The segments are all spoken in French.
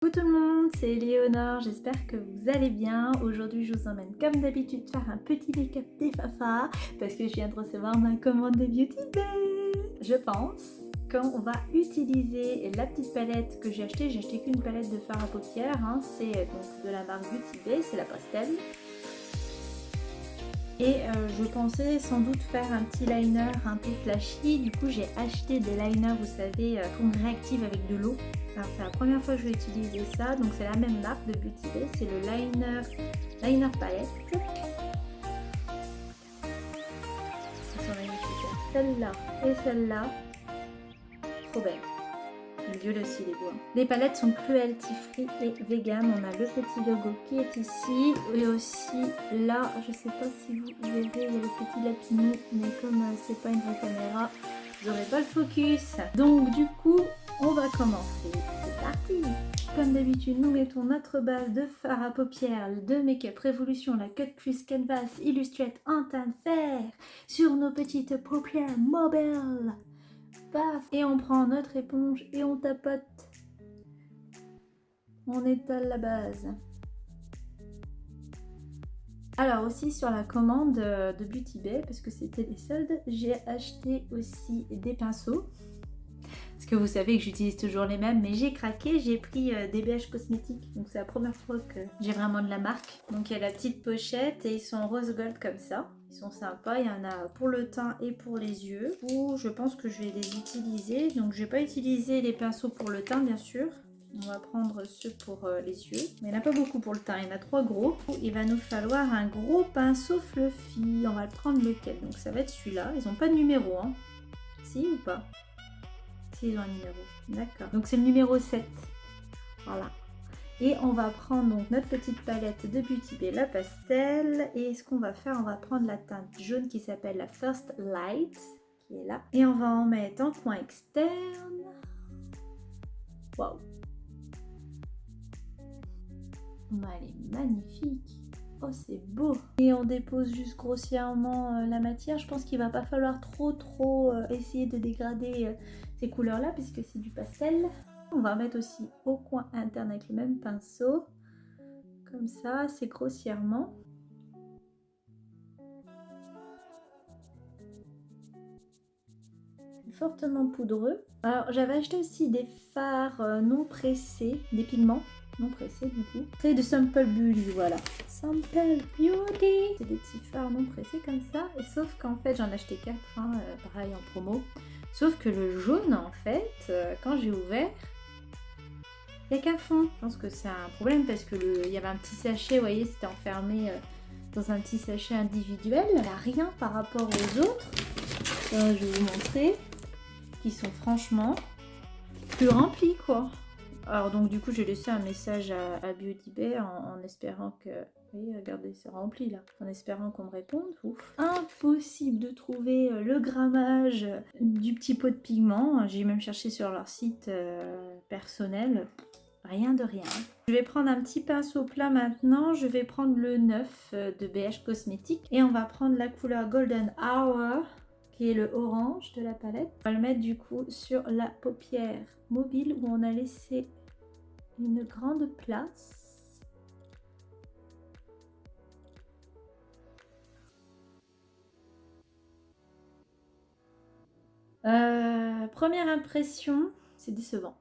Coucou tout le monde, c'est Léonore, j'espère que vous allez bien. Aujourd'hui je vous emmène comme d'habitude faire un petit make-up des Fafa parce que je viens de recevoir ma commande de Beauty Bay. Je pense qu'on va utiliser la petite palette que j'ai acheté qu'une palette de fard à paupières, hein. C'est donc de la marque Beauty Bay, c'est la pastel. Et je pensais sans doute faire un petit liner un peu flashy, du coup j'ai acheté des liners, vous savez, qu'on réactive avec de l'eau. Alors c'est la première fois que je vais utiliser ça, donc c'est la même marque de Beauty Bay, c'est le liner palette. Ils sont magnifiques, celle-là et celle-là, trop belle. Le violet aussi, les beaux. Les palettes sont cruelty free et vegan. On a le petit logo qui est ici. Et aussi là, je sais pas si vous verrez, il y a le petit lapinou. Mais comme c'est pas une vraie caméra, j'aurai pas le focus. Donc du coup, on va commencer. C'est parti! Comme d'habitude, nous mettons notre base de fard à paupières de Make-up Revolution, la Cut Crease Canvas Illustrate en teint de fer sur nos petites paupières mobiles. Paf. Et on prend notre éponge et on tapote. On étale la base. Alors aussi sur la commande de Beauty Bay, parce que c'était les soldes, j'ai acheté aussi des pinceaux. Parce que vous savez que j'utilise toujours les mêmes, mais j'ai craqué, j'ai pris des BH Cosmétiques. Donc c'est la première fois que j'ai vraiment de la marque. Donc il y a la petite pochette et ils sont rose gold comme ça. Ils sont sympas, il y en a pour le teint et pour les yeux. Ou je pense que je vais les utiliser. Donc je vais pas utiliser les pinceaux pour le teint bien sûr. On va prendre ceux pour les yeux. Mais il n'y en a pas beaucoup pour le teint, il y en a 3 gros. Il va nous falloir un gros pinceau fluffy. On va le prendre lequel? Donc ça va être celui-là. Ils n'ont pas de numéro, hein. Si ou pas? Ils ont un numéro, d'accord. Donc c'est le numéro 7. Voilà. Et on va prendre donc notre petite palette de Beauty Bay, la pastel. Et ce qu'on va faire, on va prendre la teinte jaune qui s'appelle la First Light, qui est là. Et on va en mettre en coin externe. Waouh! Elle est magnifique. Oh, c'est beau. Et on dépose juste grossièrement la matière. Je pense qu'il va pas falloir trop essayer de dégrader ces couleurs-là puisque c'est du pastel. On va mettre aussi au coin interne avec le même pinceau. Comme ça, c'est grossièrement. Fortement poudreux. Alors, j'avais acheté aussi des fards non pressés, des pigments non pressés du coup. C'est de Simple Beauty, voilà. Simple Beauty. C'est des petits fards non pressés comme ça. Et sauf qu'en fait, j'en ai acheté 4, hein, pareil en promo. Sauf que le jaune, en fait, quand j'ai ouvert, il n'y a qu'un fond. Je pense que c'est un problème parce que il y avait un petit sachet, vous voyez, c'était enfermé dans un petit sachet individuel. Il n'y a rien par rapport aux autres. Je vais vous montrer. Qui sont franchement plus remplis, quoi. Alors donc du coup j'ai laissé un message à Beauty Bay en espérant que... Vous voyez, regardez, c'est rempli là. En espérant qu'on me réponde. Ouf. Impossible de trouver le grammage du petit pot de pigment. J'ai même cherché sur leur site personnel. Rien de rien. Je vais prendre un petit pinceau plat maintenant. Je vais prendre le 9 de BH Cosmétiques. Et on va prendre la couleur Golden Hour, qui est le orange de la palette. On va le mettre du coup sur la paupière mobile où on a laissé une grande place. Première impression, c'est décevant.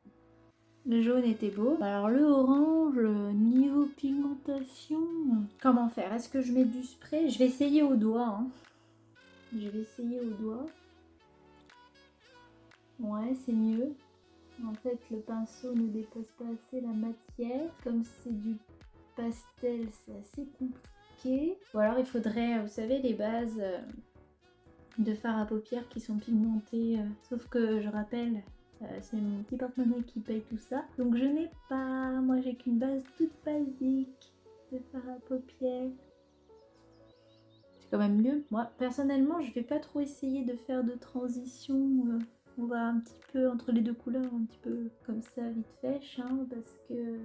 Le jaune était beau. Alors le orange, niveau pigmentation, comment faire? Est-ce que je mets du spray? Je vais essayer au doigt, hein. Je vais essayer au doigt. Ouais, c'est mieux. En fait, le pinceau ne dépose pas assez la matière. Comme c'est du pastel, c'est assez compliqué. Ou alors, il faudrait, vous savez, les bases de fard à paupières qui sont pigmentées. Sauf que, je rappelle, c'est mon petit porte-monnaie qui paye tout ça. Donc, je n'ai pas... Moi, j'ai qu'une base toute basique de fard à paupières. C'est quand même mieux. Moi, personnellement, je vais pas trop essayer de faire de transition... On va un petit peu entre les deux couleurs, un petit peu comme ça, vite fait, hein, parce que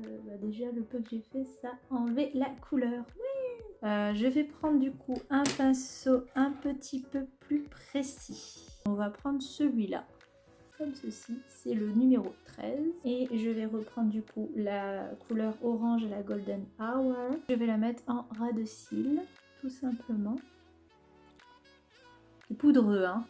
déjà le peu que j'ai fait, ça a enlevé la couleur. Oui. Je vais prendre du coup un pinceau un petit peu plus précis. On va prendre celui-là. comme ceci. C'est le numéro 13. Et je vais reprendre du coup la couleur orange, la Golden Hour. Je vais la mettre en ras de cils, tout simplement. C'est poudreux, hein.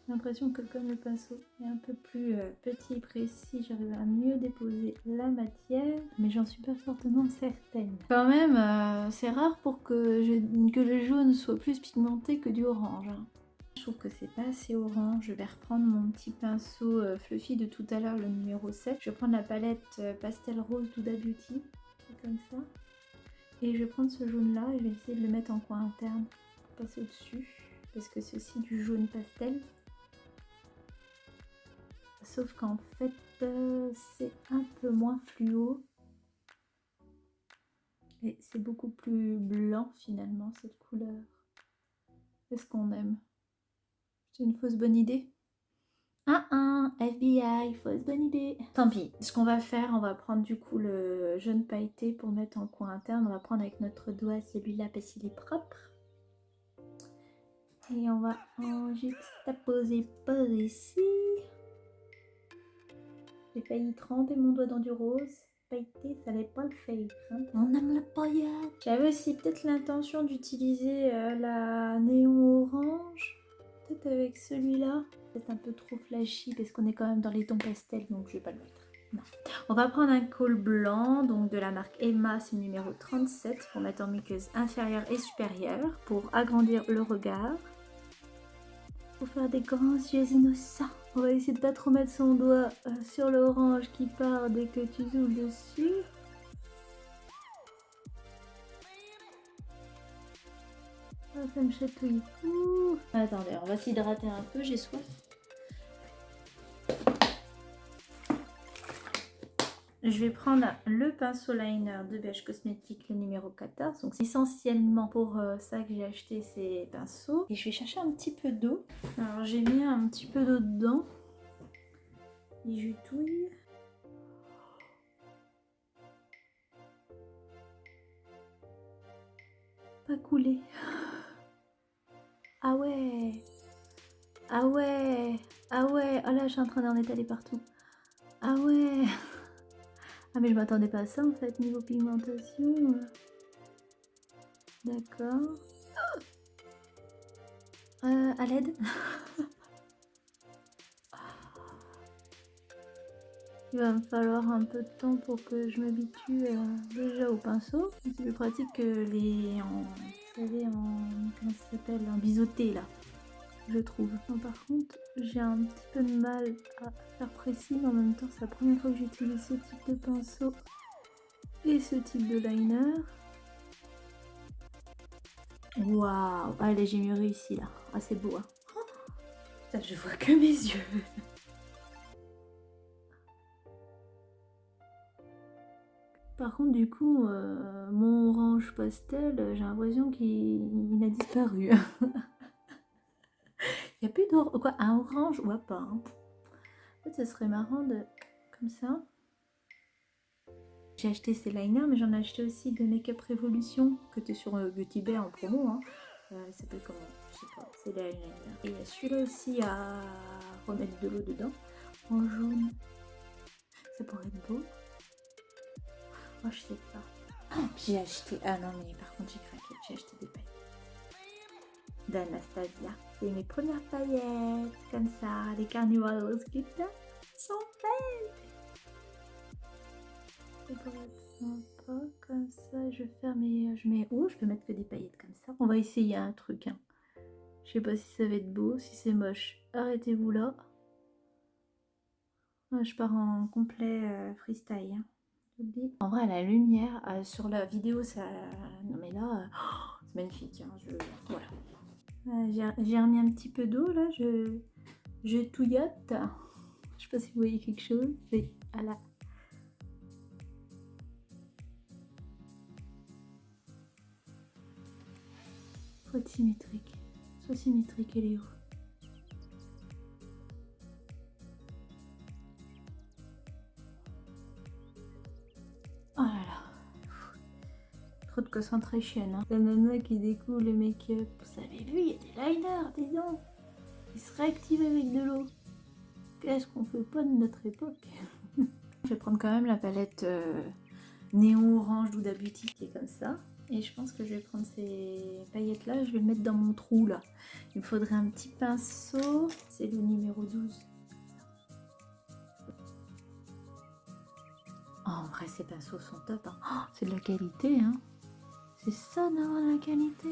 J'ai l'impression que comme le pinceau est un peu plus petit et précis, j'arrive à mieux déposer la matière, mais j'en suis pas fortement certaine. Quand même, c'est rare pour que le jaune soit plus pigmenté que du orange, hein. Je trouve que c'est pas assez orange. Je vais reprendre mon petit pinceau fluffy de tout à l'heure, le numéro 7. Je vais prendre la palette Pastel Rose d'Huda Beauty, comme ça. Et je vais prendre ce jaune là et je vais essayer de le mettre en coin interne, pour passer au-dessus, parce que c'est aussi du jaune pastel. Sauf qu'en fait, c'est un peu moins fluo. Et c'est beaucoup plus blanc finalement, cette couleur. Qu'est-ce qu'on aime? C'est une fausse bonne idée? FBI, fausse bonne idée. Tant pis, ce qu'on va faire, on va prendre du coup le jaune pailleté pour mettre en coin interne. On va prendre avec notre doigt celui-là parce qu'il est propre. Et on va en juxtaposer par ici. J'ai failli tremper mon doigt dans du rose. Pailleté, ça allait pas le faire. Hein. On aime la paillette. J'avais aussi peut-être l'intention d'utiliser la néon orange. Peut-être avec celui-là. Peut-être un peu trop flashy parce qu'on est quand même dans les tons pastels, donc je vais pas le mettre. Non. On va prendre un col blanc, donc de la marque Emma, c'est le numéro 37, pour mettre en muqueuse inférieure et supérieure, pour agrandir le regard. Pour faire des grands yeux innocents. On va essayer de pas trop mettre son doigt sur l'orange qui part dès que tu zoomes dessus. Ah, ça me chatouille. Ouh. Attendez, on va s'hydrater un peu, j'ai soif. Je vais prendre le pinceau liner de BH Cosmétiques, le numéro 14. Donc c'est essentiellement pour ça que j'ai acheté ces pinceaux. Et je vais chercher un petit peu d'eau. Alors j'ai mis un petit peu d'eau dedans. Et je touille. Pas couler. Ah ouais. Ah ouais. Ah ouais. Oh là, je suis en train d'en étaler partout. Ah ouais. Ah mais je m'attendais pas à ça en fait, niveau pigmentation. D'accord. À l'aide. Il va me falloir un peu de temps pour que je m'habitue déjà au pinceau. C'est plus pratique que les vous savez, comment ça s'appelle, en biseauté là, je trouve. Non, par contre, j'ai un petit peu de mal à faire précis, mais en même temps, c'est la première fois que j'utilise ce type de pinceau et ce type de liner. Waouh! Allez, j'ai mieux réussi là. Ah, c'est beau, hein. Oh, putain, je vois que mes yeux. Par contre, du coup, mon orange pastel, j'ai l'impression qu'il a disparu. Il n'y a plus d'orange. Quoi, un orange? Ouais, pas. Hein. En fait, ce serait marrant de... Comme ça. J'ai acheté ces liners, mais j'en ai acheté aussi de Make-up Revolution, que tu es sur Beauty Bay en promo. Hein. Il s'appelle comment? Je sais pas. C'est les liners. Et celui-là aussi à remettre de l'eau dedans. En jaune. Ça pourrait être beau. Oh, je sais pas. Ah, j'ai acheté... Ah non, mais par contre, j'ai craqué. J'ai acheté des paillettes. D'Anastasia. C'est mes premières paillettes. Comme ça. Les Carnival Rose Glitter sont belles. Ça pourrait être sympa. Comme ça, je vais faire mes... Je mets... Oh, je peux mettre que des paillettes comme ça. On va essayer un truc. Hein. Je sais pas si ça va être beau. Si c'est moche, arrêtez-vous là. Je pars en complet freestyle. Hein. En vrai, la lumière sur la vidéo, ça... Non mais là, c'est magnifique. Hein. Voilà. J'ai remis un petit peu d'eau là. Je touillote. Je sais pas si vous voyez quelque chose. C'est à la... Faut être symétrique. Sois symétrique, Eléo. Oh là là. Trop de concentration. Hein. La nana qui découvre le make-up. Vous avez vu, il y a des liners, dis donc. Ils se réactivent avec de l'eau. Qu'est-ce qu'on fait pas de notre époque? Je vais prendre quand même la palette néon orange d'Huda Beauty qui est comme ça. Et je pense que je vais prendre ces paillettes là, je vais le mettre dans mon trou là. Il me faudrait un petit pinceau, c'est le numéro 12. Oh, en vrai ces pinceaux sont top, hein. Oh, c'est de la qualité, hein. C'est ça d'avoir de la qualité.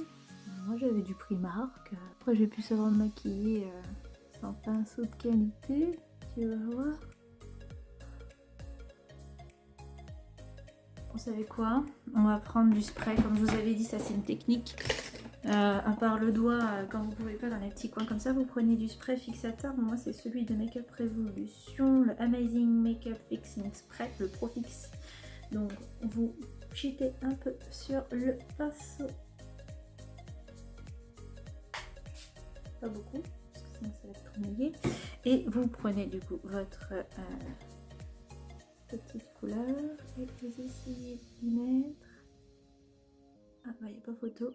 Moi j'avais du Primark, après j'ai pu savoir me maquiller sans pinceau de qualité, tu vas voir. Vous savez quoi? On va prendre du spray, comme je vous avais dit, ça c'est une technique. À part le doigt, quand vous pouvez pas dans les petits coins comme ça, vous prenez du spray fixateur. Moi c'est celui de Make Up Revolution, le Amazing Makeup Fixing Spray, le Pro Fix. Donc vous cheatez un peu sur le pinceau. Pas beaucoup, parce que sinon ça va être trop mouillé. Et vous prenez du coup votre petite couleur et vous essayez d'y mettre. Ah bah il n'y a pas photo.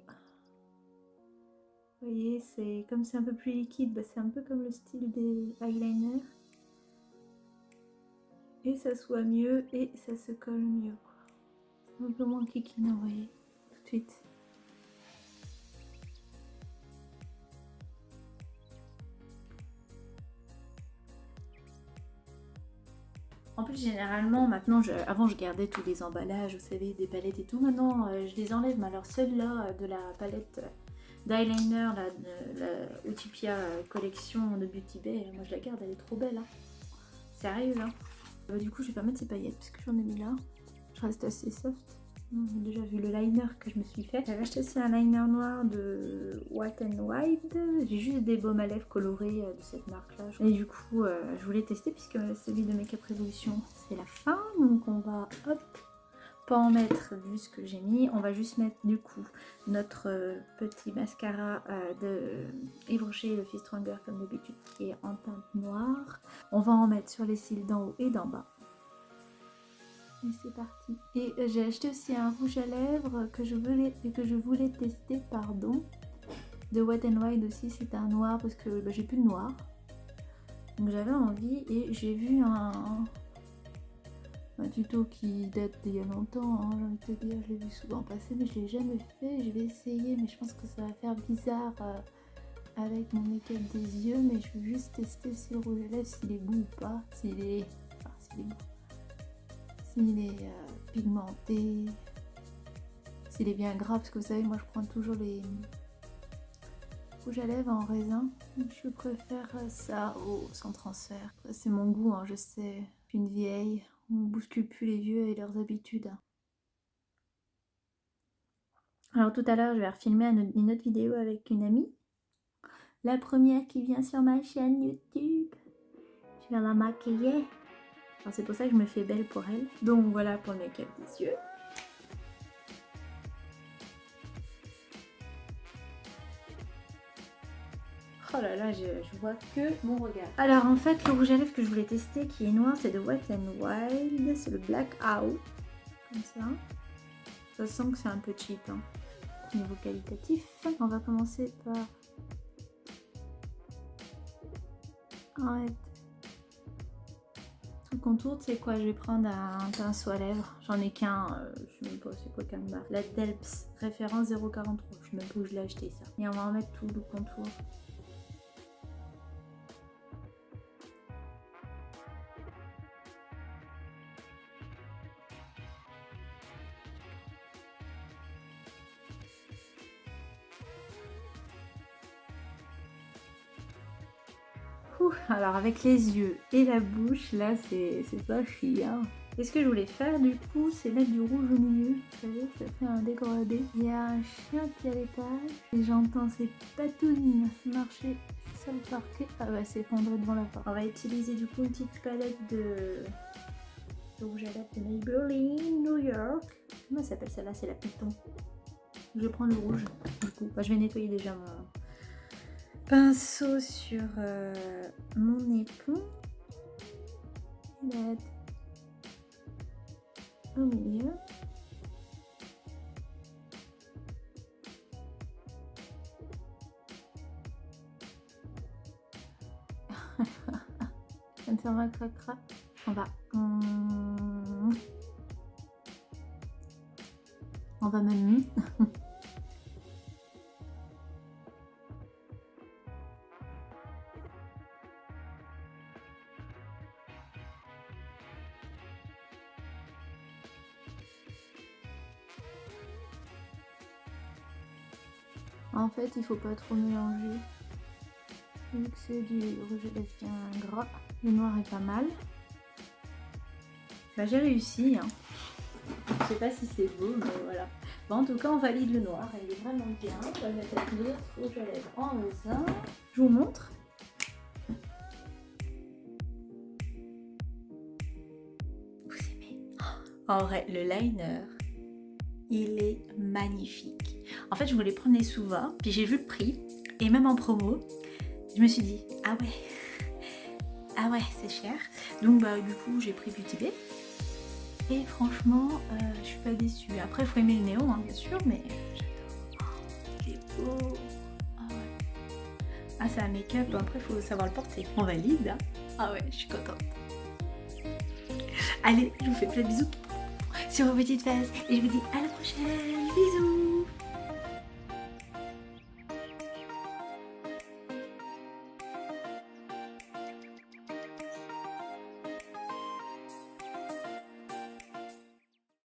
Vous voyez, c'est comme c'est un peu plus liquide, bah, c'est un peu comme le style des eyeliners. Et ça soit mieux et ça se colle mieux, quoi. C'est un peu moins kikine, vous voyez, tout de suite. En plus, généralement, maintenant, avant je gardais tous les emballages, vous savez, des palettes et tout. Maintenant, je les enlève, mais alors celle-là de la palette d'eyeliner, la Utopia collection de Beauty Bay, moi je la garde, elle est trop belle, hein. Sérieux, là. Du coup, je vais pas mettre ces paillettes parce que j'en ai mis là. Je reste assez soft. J'ai déjà vu le liner que je me suis fait. J'avais acheté aussi un liner noir de Wet n Wild. J'ai juste des baumes à lèvres colorés de cette marque là. Et du coup je voulais tester puisque celui de Make Up Revolution c'est la fin. Donc on va hop, pas en mettre vu ce que j'ai mis. On va juste mettre du coup notre petit mascara de Yves Rocher, le Fit Stronger comme d'habitude qui est en teinte noire. On va en mettre sur les cils d'en haut et d'en bas. Et c'est parti. Et j'ai acheté aussi un rouge à lèvres que je voulais tester, pardon. De Wet n Wild aussi, c'est un noir parce que j'ai plus de noir. Donc j'avais envie et j'ai vu un tuto qui date d'il y a longtemps, hein, j'ai envie de te dire, je l'ai vu souvent passer mais je l'ai jamais fait. Je vais essayer mais je pense que ça va faire bizarre avec mon make-up des yeux, mais je vais juste tester si le rouge à lèvres s'il est beau ou pas, s'il est beau. S'il est pigmenté, s'il est bien gras, parce que vous savez, moi je prends toujours les rouges à lèvres en raisin. Je préfère ça au sans transfert. C'est mon goût, hein, je sais, je suis une vieille, on ne bouscule plus les vieux et leurs habitudes. Alors tout à l'heure, je vais refilmer une autre vidéo avec une amie. La première qui vient sur ma chaîne YouTube. Je vais la maquiller. Alors c'est pour ça que je me fais belle pour elle. Donc voilà pour le make-up des yeux. Oh là là, je vois que mon regard. Alors en fait, le rouge à lèvres que je voulais tester qui est noir, c'est de Wet n Wild. C'est le Blackout. Comme ça. Ça sent que c'est un peu cheap, hein, niveau qualitatif. On va commencer par... Arrête. Tout le contour, c'est quoi? Je vais prendre un pinceau à lèvres. J'en ai qu'un, je sais même pas c'est quoi comme marque. La Delps, référence 0,43. Je sais même pas où je l'ai acheté ça. Et on va en mettre tout le contour. Alors avec les yeux et la bouche, là c'est pas chiant. Et ce que je voulais faire du coup, c'est mettre du rouge au milieu. Vous savez, ça fait un dégradé. Il y a un chien qui est à l'étage et j'entends ses patounes marcher sur le parquet. Ah bah s'effondrer devant la porte. On va utiliser du coup une petite palette de rouge à lèvres de Maybelline New York. Comment ça s'appelle celle-là? C'est la Python. Je prends le rouge du coup. Bah, je vais nettoyer déjà mon pinceau sur mon éperon. Mettre au milieu. faire un crac-crac. On va... On va même... En fait, il faut pas trop mélanger. Vu que c'est du rouge à lèvres bien gras. Le noir est pas mal. Bah, j'ai réussi. Hein. Je sais pas si c'est beau, mais voilà. Bon, en tout cas, on valide le noir. Il est vraiment bien. On va mettre notre rouge à lèvres en raisin. Je vous montre. Vous aimez? En vrai, le liner, il est magnifique. En fait, je voulais prendre les Suva, puis j'ai vu le prix, et même en promo, je me suis dit, ah ouais, c'est cher. Donc bah du coup, j'ai pris Beauty Bay. Et franchement, je suis pas déçue. Après, il faut aimer le néon, hein, bien sûr, mais j'adore. Oh, il est beau. Ah ouais. Ah, c'est un make-up, après, il faut savoir le porter. On valide, hein. Ah ouais, je suis contente. Allez, je vous fais plein de bisous sur vos petites fesses, et je vous dis à la prochaine. Bisous.